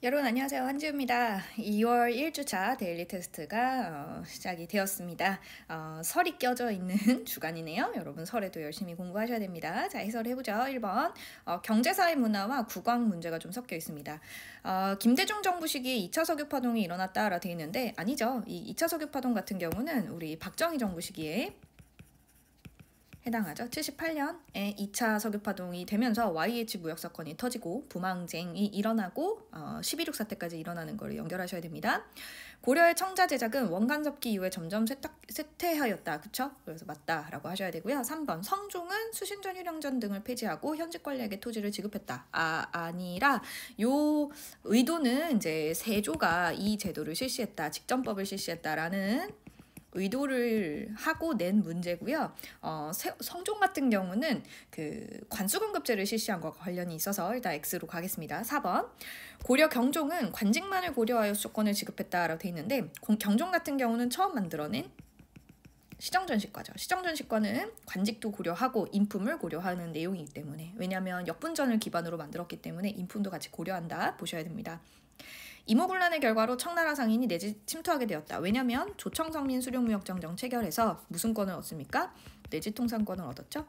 여러분 안녕하세요. 한지우입니다. 2월 1주차 데일리 테스트가 시작이 되었습니다. 설이 껴져 있는 주간이네요. 여러분 설에도 열심히 공부하셔야 됩니다. 자, 해설해보죠. 1번 경제사회 문화와 국왕 문제가 좀 섞여 있습니다. 김대중 정부 시기에 2차 석유파동이 일어났다라고 되어 있는데 아니죠. 이 2차 석유파동 같은 경우는 우리 박정희 정부 시기에 해당하죠. 78년에 2차 석유파동이 되면서 YH 무역 사건이 터지고 부망쟁이 일어나고 11.6 사태까지 일어나는 걸 연결하셔야 됩니다. 고려의 청자 제작은 원간 접기 이후에 점점 쇠퇴하였다. 그쵸? 그래서 맞다라고 하셔야 되고요. 3번 성종은 수신전 휴령전 등을 폐지하고 현직 관리에게 토지를 지급했다. 아니라 요 의도는 이제 세조가 이 제도를 실시했다. 직전법을 실시했다라는 의도를 하고 낸 문제고요. 성종 같은 경우는 그 관수공급제를 실시한 것과 관련이 있어서 일단 X로 가겠습니다. 4번 고려 경종은 관직만을 고려하여 수조권을 지급했다라고 돼 있는데 경종 같은 경우는 처음 만들어낸 시정전시과죠. 시정전시과는 관직도 고려하고 인품을 고려하는 내용이기 때문에 왜냐하면 역분전을 기반으로 만들었기 때문에 인품도 같이 고려한다 보셔야 됩니다. 이모군란의 결과로 청나라 상인이 내지 침투하게 되었다. 왜냐하면 조청성민 수령무역정정 체결해서 무슨 권을 얻습니까? 내지 통상권을 얻었죠.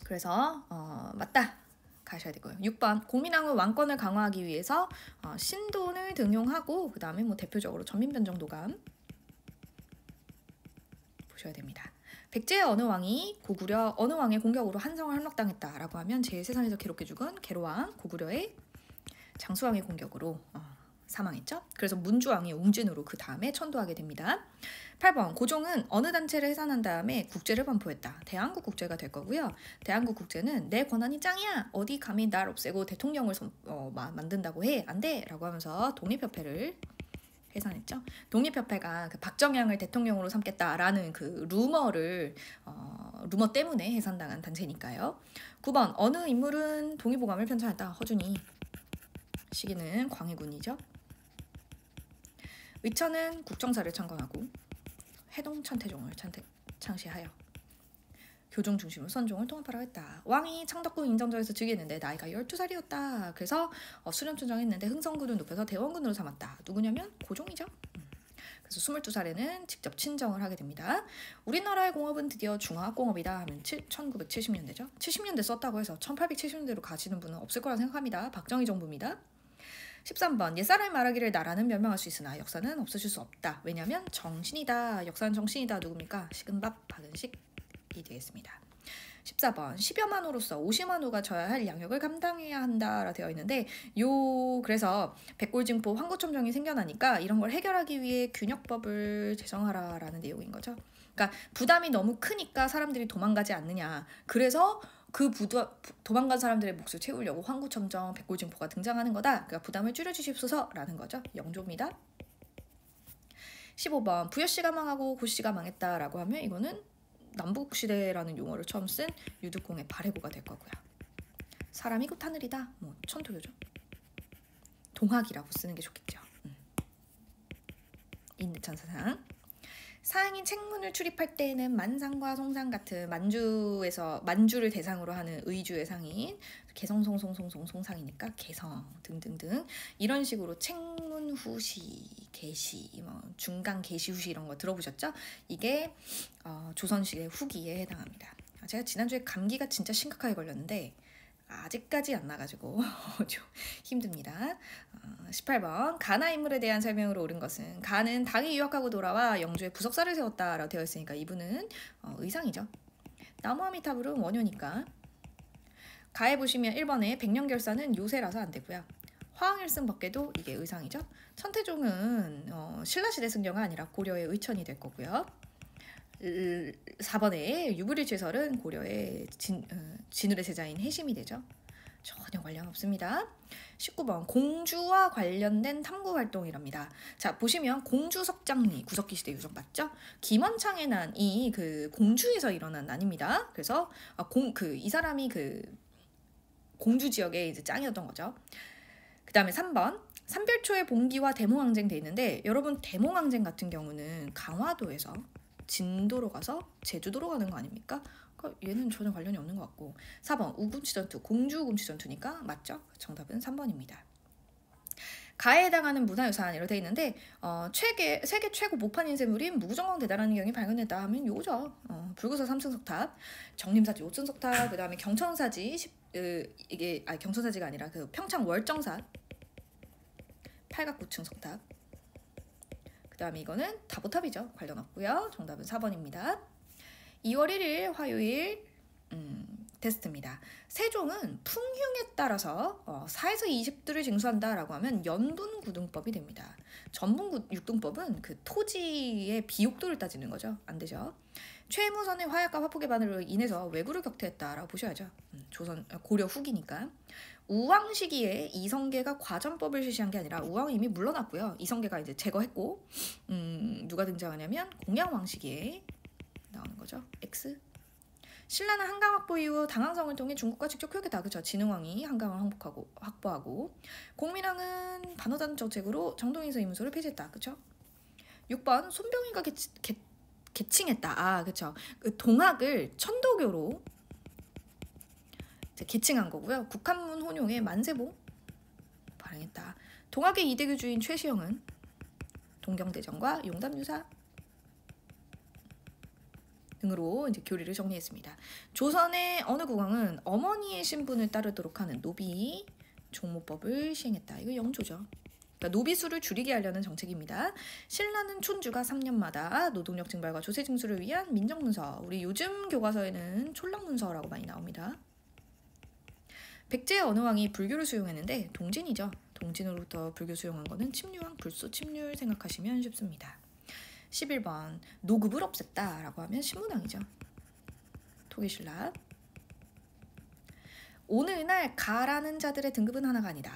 그래서 맞다. 가셔야 되고요. 6번 공민왕후 왕권을 강화하기 위해서 신돈을 등용하고 그 다음에 뭐 대표적으로 전민변정도감 보셔야 됩니다. 백제의 어느 왕이 고구려 어느 왕의 공격으로 한성을 함락당했다라고 하면 제일 세상에서 괴롭게 죽은 계로왕 고구려의 장수왕의 공격으로 사망했죠. 그래서 문주왕이 웅진으로 그 다음에 천도하게 됩니다. 8번 고종은 어느 단체를 해산한 다음에 국제를 반포했다. 대한국 국제가 될 거고요. 대한국 국제는 내 권한이 짱이야. 어디 감히 날 없애고 대통령을 만든다고 해. 안 돼. 라고 하면서 독립협회를 해산했죠. 독립협회가 그 박정양을 대통령으로 삼겠다라는 그 루머 때문에 해산당한 단체니까요. 9번 어느 인물은 동의보감을 편찬했다. 허준이. 시기는 광해군이죠. 의천은 국정사를 창건하고 해동 천태종을 창시하여 교종 중심으로 선종을 통합하라고 했다. 왕이 창덕궁 인정전에서 즉위했는데 나이가 12살이었다. 그래서 수렴천정 했는데 흥성군을 높여서 대원군으로 삼았다. 누구냐면 고종이죠. 그래서 22살에는 직접 친정을 하게 됩니다. 우리나라의 공업은 드디어 중화공업이다 하면 1970년대죠. 70년대 썼다고 해서 1870년대로 가시는 분은 없을 거라 생각합니다. 박정희 정부입니다. 13번 옛사람이 말하기를 나라는 멸망할 수 있으나 역사는 없어질 수 없다. 왜냐하면 정신이다. 역사는 정신이다. 누굽니까? 식은밥 박은식이 되겠습니다. 14번 10여만 호로서 50만 호가 져야 할 양역을 감당해야 한다라 되어 있는데 그래서 백골징포 황구첨정이 생겨나니까 이런 걸 해결하기 위해 균역법을 제정하라라는 내용인 거죠. 그러니까 부담이 너무 크니까 사람들이 도망가지 않느냐. 그래서 그 도망간 사람들의 몫을 채우려고 황구첨정, 백골징포가 등장하는 거다. 그러니까 부담을 줄여주십소서라는 거죠. 영조입니다. 15번 부여씨가 망하고 고씨가 망했다라고 하면 이거는 남북시대라는 용어를 처음 쓴 유득공의 발해고가 될 거고요. 사람이 곧 하늘이다. 뭐 천도교죠. 동학이라고 쓰는 게 좋겠죠. 인대천사상. 사항인 책문을 출입할 때에는 만상과 송상 같은 만주를 대상으로 하는 의주의 상인 개성송송송송송상이니까 개성 등등등 이런 식으로 책문 후시 개시 중간 개시 후시 이런 거 들어보셨죠? 이게 조선시대 후기에 해당합니다. 제가 지난주에 감기가 진짜 심각하게 걸렸는데 아직까지 안 나가지고 좀 힘듭니다. 18번 가나 인물에 대한 설명으로 옳은 것은 가는 당에 유학하고 돌아와 영주에 부석사를 세웠다라고 되어 있으니까 이분은 의상이죠. 나무아미타불은 원효니까. 가에 보시면 1번에 백년결사는 요새라서 안 되고요. 화왕일승 법계도 이게 의상이죠. 천태종은 신라시대 승려가 아니라 고려의 의천이 될 거고요. 4번에 유불일제설은 고려의 진울의 제자인 해심이 되죠. 전혀 관련 없습니다. 19번 공주와 관련된 탐구 활동이랍니다. 자 보시면 공주석장리 구석기 시대 유적 맞죠? 김원창의 난이 그 공주에서 일어난 난입니다. 그래서 이 사람이 그 공주 지역의 이제 짱이었던 거죠. 그 다음에 3번 삼별초의 봉기와 대몽항쟁 돼 있는데 여러분 대몽항쟁 같은 경우는 강화도에서 진도로 가서 제주도로 가는 거 아닙니까? 그러니까 얘는 전혀 관련이 없는 것 같고 4번 우금치 전투 공주 우금치 전투니까 맞죠? 정답은 3번입니다. 가에 해당하는 문화유산이라고 되어 있는데 세계 최고 모판 인쇄물인 무구정광 대단한 경이 발견됐다 하면 요거죠. 불구서 3층 석탑, 정림사지 5층 석탑, 그 다음에 경천사지 이게 경천사지가 아니라 그 평창 월정사 8각 9층 석탑. 그 다음에 이거는 다보탑이죠. 관련 없고요. 정답은 4번입니다. 2월 1일 화요일 테스트입니다. 세종은 풍흉에 따라서 4에서 20도를 징수한다라고 하면 연분구등법이 됩니다. 전분육등법은 그 토지의 비옥도를 따지는 거죠. 안 되죠. 최무선의 화약과 화폭의 반으로 인해서 왜구를 격퇴했다라고 보셔야죠. 조선 고려 후기니까. 우왕 시기에 이성계가 과전법을 실시한 게 아니라 우왕이 이미 물러났고요. 이성계가 이제 제거했고 누가 등장하냐면 공양왕 시기에 나오는 거죠. X. 신라는 한강 확보 이후 당항성을 통해 중국과 직접 교역했다. 그렇죠. 진흥왕이 한강을 확보하고 공민왕은 반어단 정책으로 정동인서 이문소를 폐지했다. 그렇죠. 6번 손병희가 개칭했다. 그렇죠. 그 동학을 천도교로 개칭한 거고요. 국한문 혼용의 만세봉 발행했다. 동학의 이대교주인 최시영은 동경대전과 용담유사 등으로 이제 교리를 정리했습니다. 조선의 어느 국왕은 어머니의 신분을 따르도록 하는 노비 종모법을 시행했다. 이거 영조죠. 그러니까 노비수를 줄이게 하려는 정책입니다. 신라는 촌주가 3년마다 노동력 증발과 조세 징수를 위한 민정문서, 우리 요즘 교과서에는 촌락문서라고 많이 나옵니다. 백제의 어느 왕이 불교를 수용했는데 동진이죠. 동진으로부터 불교 수용한 거는 침류왕, 불소, 침률 생각하시면 쉽습니다. 11번 노급을 없앴다 라고 하면 신문왕이죠. 토기신라. 오늘날 가라는 자들의 등급은 하나가 아니다.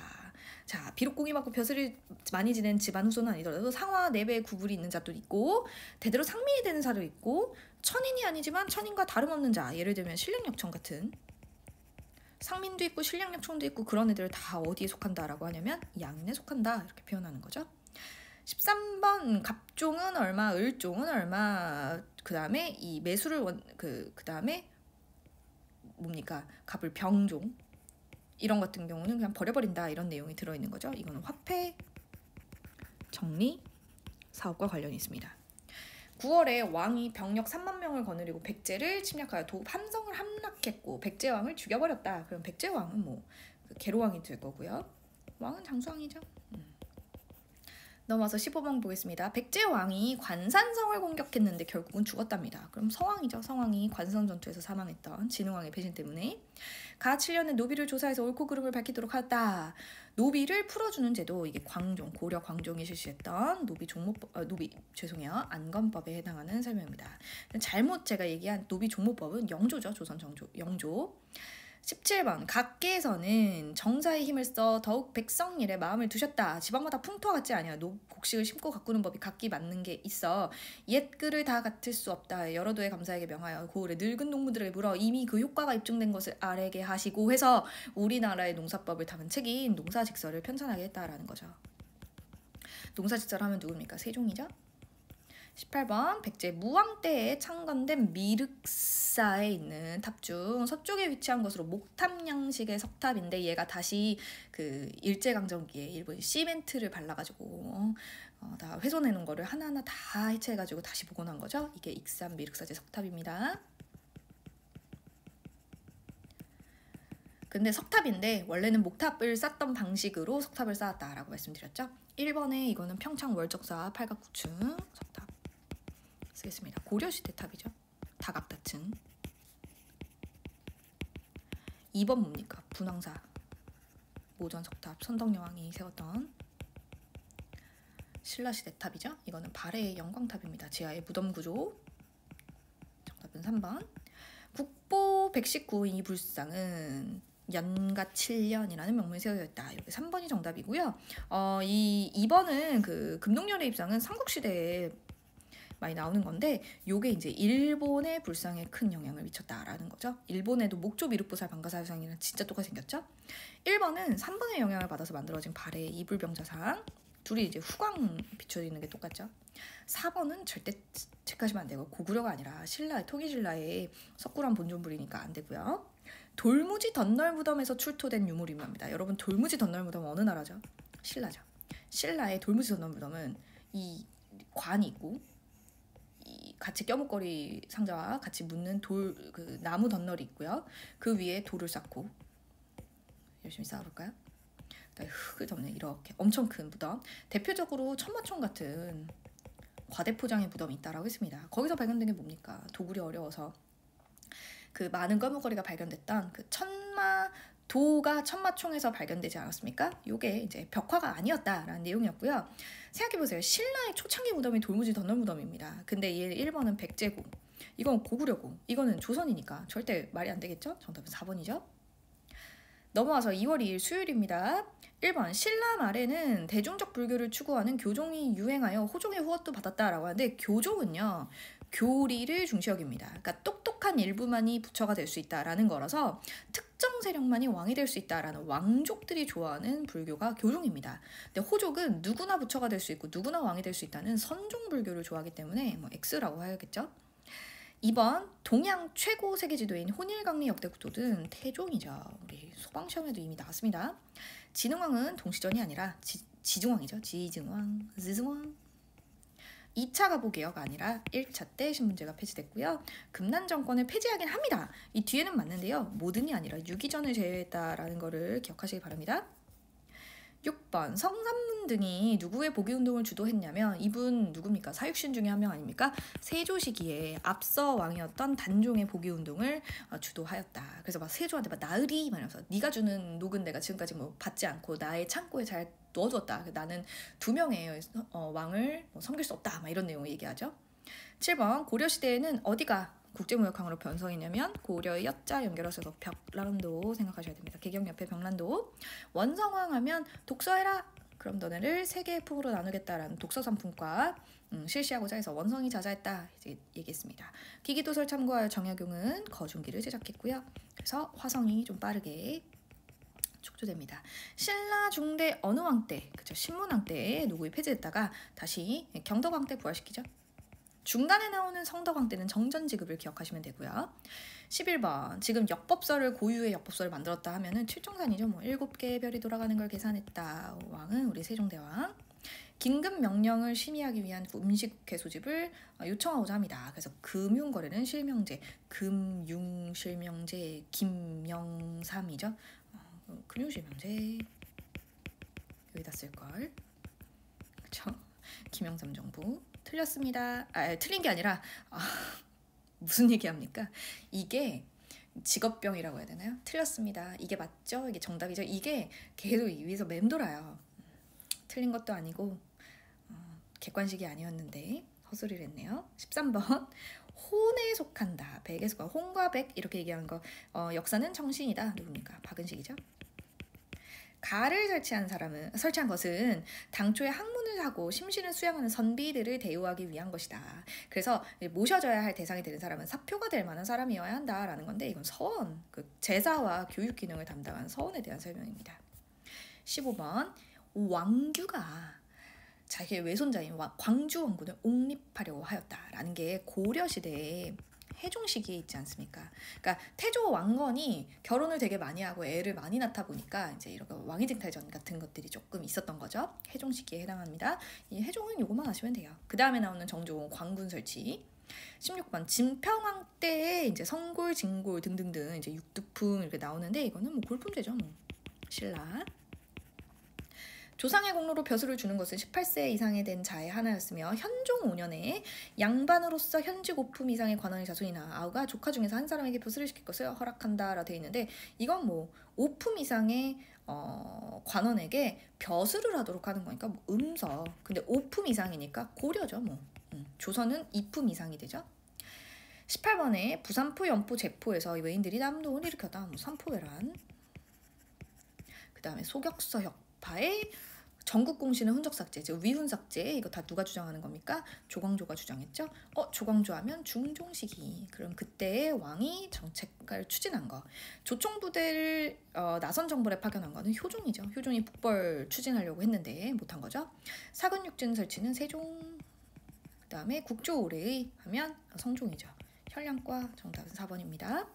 자, 비록 공이 많고 벼슬을 많이 지낸 집안 후손은 아니더라도 상와 4배의 구불이 있는 자도 있고 대대로 상민이 되는 자도 있고 천인이 아니지만 천인과 다름없는 자, 예를 들면 신령역청 같은 상민도 있고 신령역청도 있고 그런 애들 다 어디에 속한다라고 하냐면 양인에 속한다 이렇게 표현하는 거죠. 13번 갑종은 얼마, 을종은 얼마, 그 다음에 이 매수를 그 다음에 뭡니까? 갑을 병종 이런 같은 경우는 그냥 버려버린다 이런 내용이 들어있는 거죠. 이거는 화폐 정리 사업과 관련이 있습니다. 9월에 왕이 병력 3만 명을 거느리고 백제를 침략하여 함성을 함락했고 백제왕을 죽여버렸다. 그럼 백제왕은 뭐 계로왕이 될 거고요. 왕은 장수왕이죠. 넘어서 15번 보겠습니다. 백제왕이 관산성을 공격했는데 결국은 죽었답니다. 그럼 성왕이죠. 성왕이 관성 전투에서 사망했던 진흥왕의 배신 때문에 가 7년에 노비를 조사해서 옳고 그름을 밝히도록 하였다. 노비를 풀어주는 제도, 이게 광종, 고려 광종이 실시했던 안건법에 해당하는 설명입니다. 잘못 제가 얘기한 노비 종모법은 영조죠. 조선 영조. 17번 각계에서는 정사의 힘을 써 더욱 백성일에 마음을 두셨다. 지방마다 풍토와 같지 아니야. 곡식을 심고 가꾸는 법이 각기 맞는 게 있어. 옛 글을 다 같을 수 없다. 여러 도의 감사에게 명하여 고을의 늙은 농부들에게 물어 이미 그 효과가 입증된 것을 알게 하시고 해서 우리나라의 농사법을 담은 책인 농사직서를 편찬하게 했다라는 거죠. 농사직서를 하면 누굽니까? 세종이죠. 18번 백제 무왕 때에 창건된 미륵사에 있는 탑 중 서쪽에 위치한 것으로 목탑 양식의 석탑인데 얘가 다시 그 일제강점기에 일본 시멘트를 발라가지고 다 훼손해놓은 거를 하나하나 다 해체해가지고 다시 복원한 거죠. 이게 익산 미륵사제 석탑입니다. 근데 석탑인데 원래는 목탑을 쌓던 방식으로 석탑을 쌓았다라고 말씀드렸죠. 1번에 이거는 평창 월적사 8각 9층 석탑 쓰겠습니다. 고려시대 탑이죠. 다각다층. 2번 뭡니까? 분황사 모전석탑 선덕여왕이 세웠던 신라시대 탑이죠. 이거는 발해의 영광탑입니다. 지하의 무덤구조. 정답은 3번. 국보 119이 불상은 연가 7년이라는 명문이 세워졌다. 이렇게 3번이 정답이고요. 이 2번은 그 금동열의 입상은 삼국시대에 많이 나오는 건데 요게 이제 일본의 불상에 큰 영향을 미쳤다라는 거죠. 일본에도 목조 미륵보살 방가사유상이랑 진짜 똑같이 생겼죠. 1번은 3번의 영향을 받아서 만들어진 발해의 이불병자상. 둘이 이제 후광 비춰지는 게 똑같죠. 4번은 절대 체크하시면 안 되고 고구려가 아니라 토기신라의 석굴암 본존불이니까 안 되고요. 돌무지 덧널무덤에서 출토된 유물입니다. 여러분 돌무지 덧널무덤 어느 나라죠? 신라죠. 신라의 돌무지 전원무덤은 이 관이 있고 이 같이 껴목걸이 상자와 같이 묻는 그 나무 덧널이 있고요. 그 위에 돌을 쌓고 열심히 쌓아볼까요? 흙을 덮는 이렇게 엄청 큰 무덤. 대표적으로 천마총 같은 과대포장의 무덤이 있다라고 했습니다. 거기서 발견된 게 뭡니까? 도굴이 어려워서 그 많은 껴목걸이가 발견됐던 그 도가 천마총에서 발견되지 않았습니까? 요게 이제 벽화가 아니었다라는 내용이었고요. 생각해보세요. 신라의 초창기 무덤이 돌무지 덧널 무덤입니다. 근데 얘 1번은 백제고 이건 고구려고 이거는 조선이니까 절대 말이 안 되겠죠? 정답은 4번이죠. 넘어와서 2월 2일 수요일입니다. 1번 신라 말에는 대중적 불교를 추구하는 교종이 유행하여 호종의 후원도 받았다라고 하는데 교종은요. 교리를 중시 여깁니다. 그러니까 똑똑한 일부만이 부처가 될 수 있다라는 거라서 특정 세력만이 왕이 될 수 있다라는 왕족들이 좋아하는 불교가 교종입니다. 근데 호족은 누구나 부처가 될 수 있고 누구나 왕이 될 수 있다는 선종 불교를 좋아하기 때문에 뭐 X라고 해야겠죠. 2번 동양 최고 세계 지도인 혼일강리 역대 국토는 태종이죠. 우리 소방시험에도 이미 나왔습니다. 진흥왕은 동시전이 아니라 지증왕이죠. 지증왕. 2차 가보개혁 아니라 1차 때 신문제가 폐지됐고요. 금난 정권을 폐지하긴 합니다. 이 뒤에는 맞는데요. 모든이 아니라 유기전을 제외했다라는 거를 기억하시기 바랍니다. 6번 성삼문 등이 누구의 복위운동을 주도했냐면 이분 누굽니까? 사육신 중에 한 명 아닙니까? 세조 시기에 앞서 왕이었던 단종의 복위운동을 주도하였다. 그래서 막 세조한테 막 나으리 말하면서 네가 주는 녹은 내가 지금까지 뭐 받지 않고 나의 창고에 잘 넣어두었다. 나는 2명의 왕을 섬길 수 없다. 막 이런 내용을 얘기하죠. 7번 고려시대에는 어디가 국제무역항으로 변성했냐면 고려의 엿자 연결해서 벽란도 생각하셔야 됩니다. 개경 옆에 벽란도. 원성왕 하면 독서해라. 그럼 너네를 세 개의 품으로 나누겠다라는 독서 상품과 실시하고자 해서 원성이 자자했다 이제 얘기했습니다. 기기도설 참고하여 정약용은 거중기를 제작했고요. 그래서 화성이 좀 빠르게 촉조됩니다. 신라 중대 어느 왕 때, 그죠? 신문왕 때에 누구에 폐지됐다가 다시 경덕왕 때 부활시키죠. 중간에 나오는 성덕왕 때는 정전지급을 기억하시면 되고요. 11번 지금 역법서를 고유의 역법서를 만들었다 하면은 칠정산이죠. 뭐 7개의 별이 돌아가는 걸 계산했다. 왕은 우리 세종대왕. 긴급 명령을 심의하기 위한 임시국회 소집을 요청하고자 합니다. 그래서 금융거래는 실명제, 금융실명제, 김영삼이죠. 금융실명제 여기다 쓸걸. 그쵸? 김영삼 정부. 틀렸습니다. 틀린 게 아니라 무슨 얘기합니까? 이게 직업병이라고 해야 되나요? 틀렸습니다. 이게 맞죠? 이게 정답이죠? 이게 계속 위에서 맴돌아요. 틀린 것도 아니고 객관식이 아니었는데 헛소리를 했네요. 13번 혼에 속한다. 백에 속한 혼과 백 이렇게 얘기하는 거 역사는 정신이다. 누굽니까? 박은식이죠. 가를 설치한 것은 당초에 학문을 하고 심신을 수양하는 선비들을 대우하기 위한 것이다. 그래서 모셔져야 할 대상이 되는 사람은 사표가 될 만한 사람이어야 한다라는 건데 이건 서원, 그 제사와 교육 기능을 담당하는 서원에 대한 설명입니다. 15번 왕규가 자기의 외손자인 광주 원군을 옹립하려고 하였다라는 게 고려 시대에 해종 시기에 있지 않습니까? 그러니까 태조 왕건이 결혼을 되게 많이 하고 애를 많이 낳다 보니까 이제 이렇게 왕위증탈전 같은 것들이 조금 있었던 거죠. 해종 시기에 해당합니다. 이 해종은 요것만 아시면 돼요. 그 다음에 나오는 정종 광군 설치. 16번 진평왕 때에 이제 성골, 진골 등등등 이제 육두품 이렇게 나오는데 이거는 뭐 골품제죠. 뭐 신라. 조상의 공로로 벼슬을 주는 것은 18세 이상에 된 자의 하나였으며 현종 5년에 양반으로서 현직 5품 이상의 관원의 자손이나 아우가 조카 중에서 한 사람에게 벼슬을 시킬 것을 허락한다 라고 되어 있는데 이건 뭐 5품 이상의 관원에게 벼슬을 하도록 하는 거니까 뭐 음서. 근데 5품 이상이니까 고려죠. 뭐 조선은 2품 이상이 되죠. 18번에 부산포, 연포, 제포에서 외인들이 남동을 일으켰다. 뭐 삼포회란. 그 다음에 소격서 혁파의 전국 공시는 흔적 삭제, 즉 위훈 삭제. 이거 다 누가 주장하는 겁니까? 조광조가 주장했죠. 조광조 하면 중종 시기. 그럼 그때의 왕이 정책을 추진한 거. 조총 부대를 나선 정벌에 파견한 거는 효종이죠. 효종이 북벌 추진하려고 했는데 못한 거죠. 사근육진 설치는 세종. 그 다음에 국조 오래의 하면 성종이죠. 현량과 정답은 4번입니다.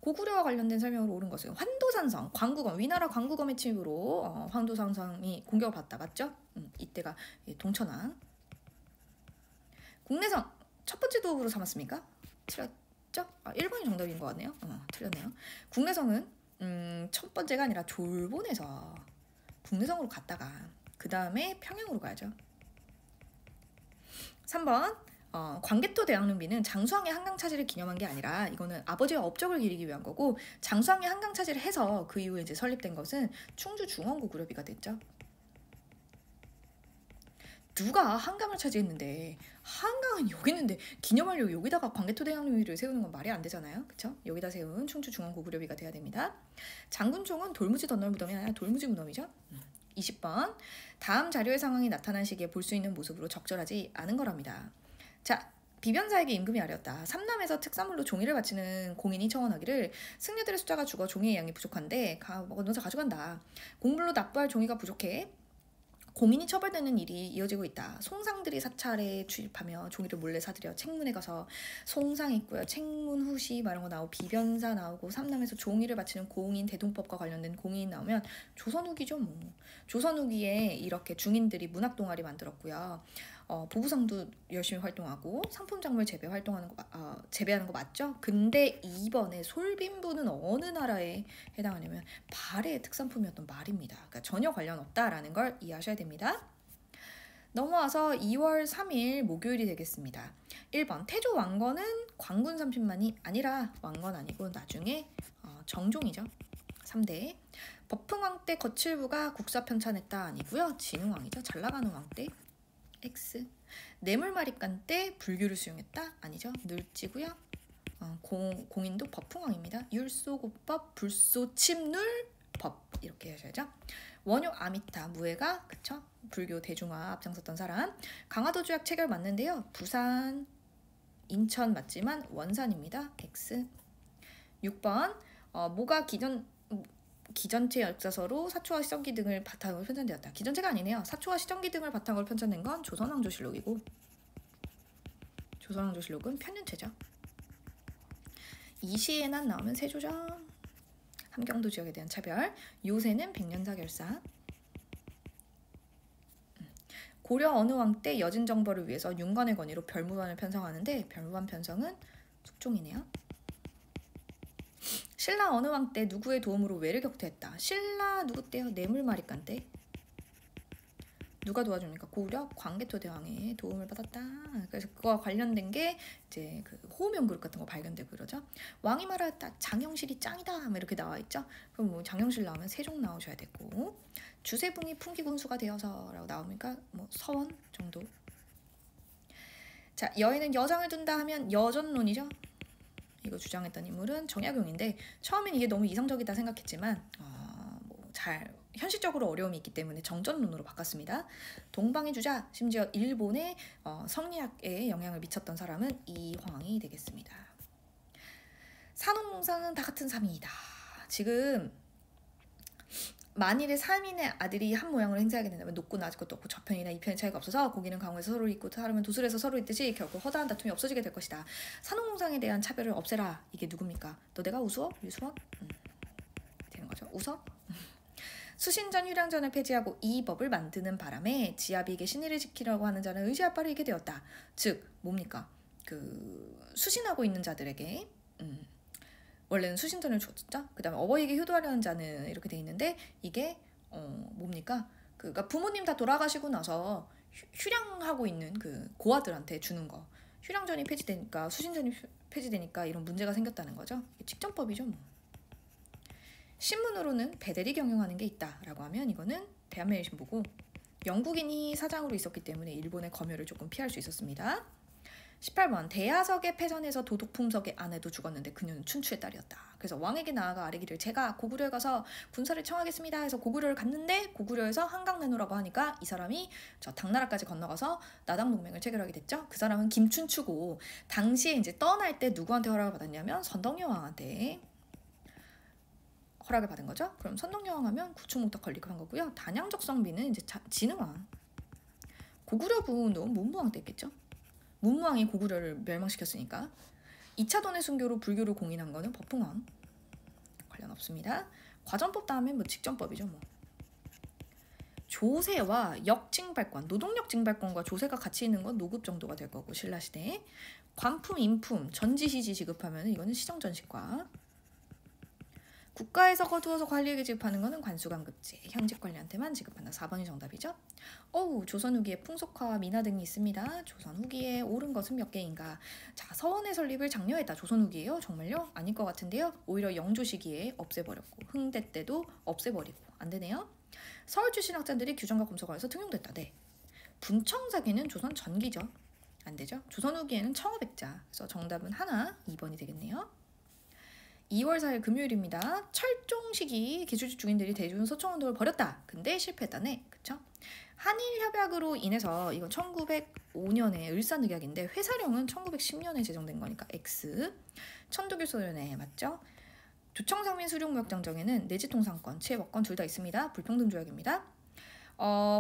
고구려와 관련된 설명으로 옳은 것은 환도산성, 광구검, 위나라 광구검의 침입으로 환도산성이 공격을 받다. 맞죠? 이때가 동천왕. 국내성 첫 번째 도읍으로 삼았습니까? 틀렸죠? 1번이 정답인 것 같네요. 틀렸네요. 국내성은 첫 번째가 아니라 졸본에서 국내성으로 갔다가 그 다음에 평양으로 가야죠. 3번 광개토 대왕릉비는 장수왕의 한강 차지를 기념한 게 아니라 이거는 아버지의 업적을 기리기 위한 거고, 장수왕의 한강 차지를 해서 그 이후에 이제 설립된 것은 충주 중원고구려비가 됐죠. 누가 한강을 차지했는데, 한강은 여기 있는데 기념하려고 여기다가 광개토 대왕릉비를 세우는 건 말이 안 되잖아요. 그쵸? 여기다 세운 충주 중원고구려비가 돼야 됩니다. 장군총은 돌무지 덧널 무덤이 아니라 돌무지 무덤이죠. 20번 다음 자료의 상황이 나타난 시기에 볼 수 있는 모습으로 적절하지 않은 거랍니다. 자, 비변사에게 임금이 아뢰었다. 삼남에서 특산물로 종이를 바치는 공인이 청원하기를 승려들의 숫자가 죽어 종이의 양이 부족한데 먼저 가져간다. 공물로 납부할 종이가 부족해 공인이 처벌되는 일이 이어지고 있다. 송상들이 사찰에 출입하며 종이를 몰래 사들여 책문에 가서 송상 있고요, 책문 후시 이런 거 나오고 비변사 나오고 삼남에서 종이를 바치는 공인 대동법과 관련된 공인이 나오면 조선 후기죠. 뭐 조선 후기에 이렇게 중인들이 문학 동아리 만들었고요. 보부상도 열심히 활동하고 상품작물 재배하는 거 맞죠? 근데 이번에 솔빈부는 어느 나라에 해당하냐면 발해의 특산품이었던 말입니다. 그러니까 전혀 관련 없다라는 걸 이해하셔야 됩니다. 넘어와서 2월 3일 목요일이 되겠습니다. 1번 태조 왕건은 광군 30만이 아니라 왕건 아니고 나중에 정종이죠. 3대 법흥왕 때 거칠부가 국사 편찬했다 아니고요. 진흥왕이죠. 잘나가는 왕 때 X. 뇌물마립간 때 불교를 수용했다 아니죠. 늘지고요. 공인도 법흥왕입니다. 율소고법 불소침눌법 이렇게 하셔야죠. 원효 아미타 무예가 그쵸? 불교 대중화 앞장섰던 사람. 강화도 주약 체결 맞는데요. 부산 인천 맞지만 원산입니다. X. 6번 모가 기전체 역사서로 사초와 시전기 등을 바탕으로 편찬되었다. 기전체가 아니네요. 사초와 시전기 등을 바탕으로 편찬된 건 조선왕조실록이고, 조선왕조실록은 편년체죠. 이시에난 나오면 세조죠. 함경도 지역에 대한 차별. 요새는 백년사 결사. 고려 어느 왕 때 여진 정벌을 위해서 윤관의 건의로 별무반을 편성하는데 별무반 편성은 숙종이네요. 신라 어느 왕 때 누구의 도움으로 외를 격퇴했다. 신라 누구 때요? 뇌물마립간 때. 누가 도와줍니까? 고려 광개토 대왕의 도움을 받았다. 그래서 그거와 관련된 게 이제 그 호명 그릇 같은 거 발견되고 그러죠. 왕이 말하였다. 장영실이 짱이다. 이렇게 나와 있죠. 그럼 뭐 장영실 나오면 세종 나오셔야 되고, 주세붕이 풍기군수가 되어서라고 나오니까 뭐 서원 정도. 자, 여인은 여장을 둔다 하면 여전론이죠. 이거 주장했던 인물은 정약용인데 처음엔 이게 너무 이상적이다 생각했지만 잘 현실적으로 어려움이 있기 때문에 정전론으로 바꿨습니다. 동방의 주자, 심지어 일본의 성리학에 영향을 미쳤던 사람은 이황이 되겠습니다. 산홍공상은 다 같은 삼이이다. 지금 만일에 3인의 아들이 한 모양을 행사하게 된다면 높고 낮은 것도 없고 저편이나 이편의 차이가 없어서 고기는 강호에서 서로 있고 사람은 도술에서 서로 있듯이 결국 허다한 다툼이 없어지게 될 것이다. 산홍공상에 대한 차별을 없애라. 이게 누굽니까? 너 내가 우수업? 유수업? 되는 거죠. 우섭? 수신전 휴량전을 폐지하고 이 법을 만드는 바람에 지아비에게 신의를 지키려고 하는 자는 의지할 바를 잃게 되었다. 즉 뭡니까? 그 수신하고 있는 자들에게 원래는 수신전을 줬죠. 그 다음에 어버이에게 효도하려는 자는 이렇게 돼 있는데 이게 뭡니까? 그러니까 부모님 다 돌아가시고 나서 휴량하고 있는 그 고아들한테 주는 거. 휴량전이 폐지되니까 수신전이 폐지되니까 이런 문제가 생겼다는 거죠. 직전법이죠. 뭐. 신문으로는 배대리 경영하는 게 있다라고 하면 이거는 대한매일신보고 영국인이 사장으로 있었기 때문에 일본의 검열을 조금 피할 수 있었습니다. 18번 대하석의 패전에서 도독품석의 아내도 죽었는데 그녀는 춘추의 딸이었다. 그래서 왕에게 나아가 아뢰기를 제가 고구려에 가서 군사를 청하겠습니다 해서 고구려를 갔는데 고구려에서 한강 내놓으라고 하니까 이 사람이 저 당나라까지 건너가서 나당 동맹을 체결하게 됐죠. 그 사람은 김춘추고 당시에 이제 떠날 때 누구한테 허락을 받았냐면 선덕여 왕한테 허락을 받은 거죠. 그럼 선덕여왕 하면 구충목탁 건립한 거고요. 단양적성비는 이제 진흥왕. 고구려군도 문무왕 때겠죠. 문무왕이 고구려를 멸망시켰으니까. 2차 돈의 순교로 불교를 공인한 거는 법흥왕. 관련 없습니다. 과전법 다음에 뭐 직전법이죠 뭐. 조세와 역징발권, 노동력 징발권과 조세가 같이 있는 건 노급 정도가 될 거고 신라시대. 관품, 인품, 전지시지 지급하면 이거는 시정전시과. 국가에서 거두어서 관리에게 지급하는 거는 관수관급제, 현직 관리한테만 지급한다. 4번이 정답이죠. 조선 후기에 풍속화와 민화 등이 있습니다. 조선 후기에 옳은 것은 몇 개인가? 자, 서원의 설립을 장려했다. 조선 후기예요? 정말요? 아닐 것 같은데요. 오히려 영조 시기에 없애버렸고 흥대 때도 없애버리고 안 되네요. 서울 출신 학자들이 규정과 검소관에서 등용됐다. 네. 분청사기는 조선 전기죠. 안 되죠. 조선 후기에는 청어백자. 그래서 정답은 하나, 2번이 되겠네요. 2월 4일 금요일입니다. 철종 시기 기술직 중인들이 대중 소청운동을 벌였다. 근데 실패했다네. 그쵸? 한일 협약으로 인해서 이건 1905년에 을사늑약인데 회사령은 1910년에 제정된 거니까 X. 천도교소연에 맞죠? 조청상민 수령무역장정에는 내지통상권, 치해법권 둘 다 있습니다. 불평등 조약입니다.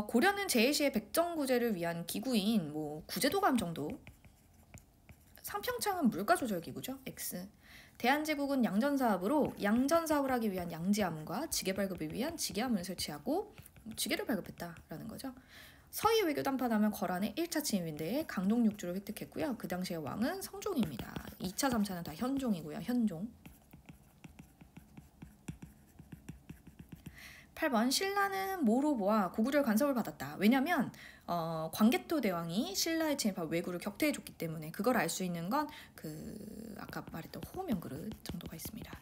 고려는 제해시의 백정구제를 위한 기구인 뭐 구제도감 정도. 상평창은 물가조절기구죠. X. 대한제국은 양전사업으로 양전사업을 하기 위한 양지함과 지게 발급을 위한 지게함을 설치하고 지게를 발급했다라는 거죠. 서희 외교 담판하면 거란의 1차 침입인데 강동 6주를 획득했고요. 그 당시의 왕은 성종입니다. 2차, 3차는 다 현종이고요. 현종. 8번 신라는 모로보아 고구려의 간섭을 받았다. 왜냐면 광개토 대왕이 신라에 침입한 왜구를 격퇴해줬기 때문에 그걸 알 수 있는 건 그 아까 말했던 호명 그릇 정도가 있습니다.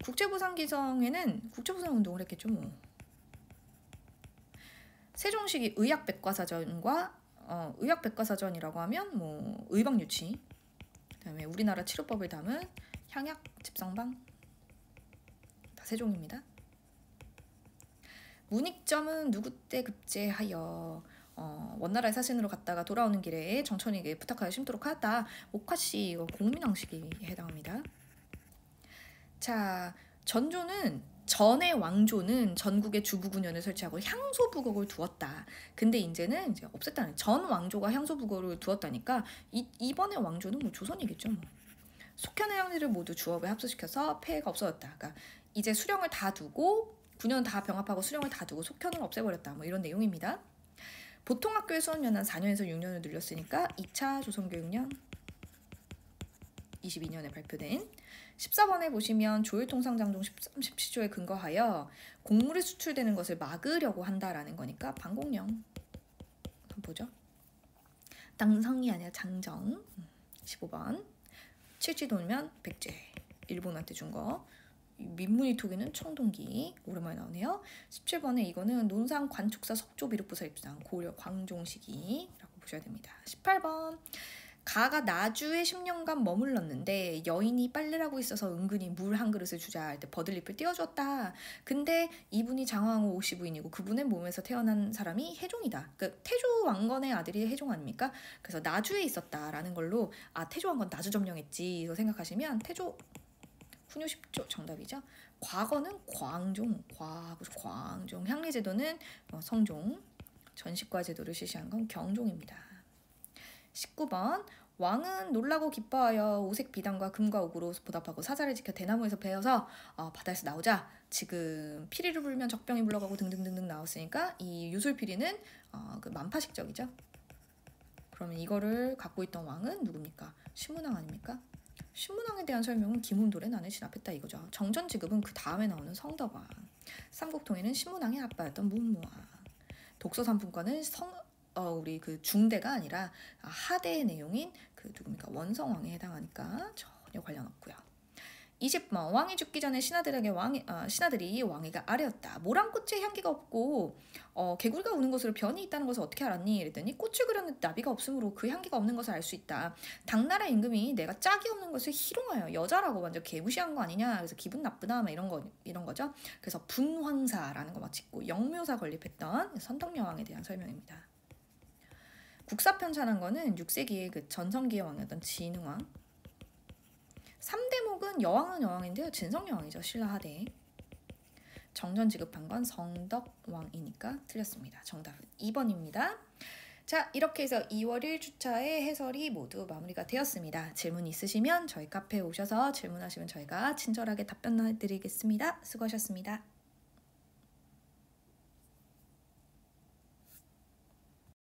국제부상기성에는 국제부상 운동을 했겠죠 뭐. 세종시기 의학백과사전과 의학백과사전이라고 하면 뭐 의방유치, 그다음에 우리나라 치료법을 담은 향약, 집성방 다 세종입니다. 문익점은 누구 때 급제하여 원나라의 사신으로 갔다가 돌아오는 길에 정천에게 부탁하여 심도록 하였다. 옥화씨 이거 공민왕식에 해당합니다. 자, 전의 왕조는 전국에 주부군현을 설치하고 향소부국을 두었다. 근데 이제는 이제 없앴다는 전 왕조가 향소부국을 두었다니까 이번에 왕조는 뭐 조선이겠죠. 뭐. 속현의 형제를 모두 주업에 합수시켜서 폐해가 없어졌다. 그러니까 이제 수령을 다 두고 9년 다 병합하고 수령을 다 두고 속현을 없애버렸다. 뭐 이런 내용입니다. 보통 학교의 수업연한 4년에서 6년을 늘렸으니까 2차 조선교육령 22년에 발표된 14번에 보시면 조율통상장종 13, 17조에 근거하여 곡물이 수출되는 것을 막으려고 한다라는 거니까 반공령. 한번 보죠. 당성이 아니라 장정. 15번 칠지도면 백제 일본한테 준 거. 민문이 토기는 청동기. 오랜만에 나오네요. 17번에 이거는 논산 관축사 석조 비륵부사 입상 고려 광종 시기라고 보셔야 됩니다. 18번 가가 나주에 10년간 머물렀는데 여인이 빨래를 하고 있어서 은근히 물 한 그릇을 주자 할 때 버들잎을 띄워주었다. 근데 이분이 장왕후 오시부인이고 그분의 몸에서 태어난 사람이 해종이다. 그 태조 왕건의 아들이 해종 아닙니까? 그래서 나주에 있었다라는 걸로 태조 왕건 나주 점령했지 생각하시면 태조 훈요 10조 정답이죠. 과거는 광종, 광종. 향리제도는 성종, 전식과 제도를 실시한 건 경종입니다. 19번 왕은 놀라고 기뻐하여 오색 비단과 금과 옥으로 보답하고 사자를 지켜 대나무에서 베어서 바다에서 나오자 지금 피리를 불면 적병이 물러가고 등등등등 나왔으니까 이 유술피리는 그 만파식적이죠. 그러면 이거를 갖고 있던 왕은 누굽니까? 신문왕 아닙니까? 신문왕에 대한 설명은 김운돌의 난을 진압했다 이거죠. 정전지급은 그 다음에 나오는 성덕왕. 삼국통일은 신문왕의 아빠였던 문무왕. 독서삼품권은 우리 그 중대가 아니라 하대의 내용인 그 누굽니까? 원성왕에 해당하니까 전혀 관련 없고요. 20번 왕이 죽기 전에 신하들이 왕위가 아래였다. 모란꽃에 향기가 없고 개구리가 우는 것으로 변이 있다는 것을 어떻게 알았니? 이랬더니 꽃을 그렸는데 나비가 없으므로 그 향기가 없는 것을 알 수 있다. 당나라 임금이 내가 짝이 없는 것을 희롱하여 여자라고 완전 개무시한 거 아니냐. 그래서 기분 나쁘다 막 이런 거죠. 그래서 분황사라는 거 막 짓고 영묘사 건립했던 선덕여왕에 대한 설명입니다. 국사편찬한 거는 6세기의 그 전성기의 왕이었던 진흥왕. 3대목은 여왕은 여왕인데요. 진성여왕이죠. 신라하대. 정전 지급한 건 성덕왕이니까 틀렸습니다. 정답은 2번입니다. 자, 이렇게 해서 2월 1주차의 해설이 모두 마무리가 되었습니다. 질문 있으시면 저희 카페에 오셔서 질문하시면 저희가 친절하게 답변해드리겠습니다. 수고하셨습니다.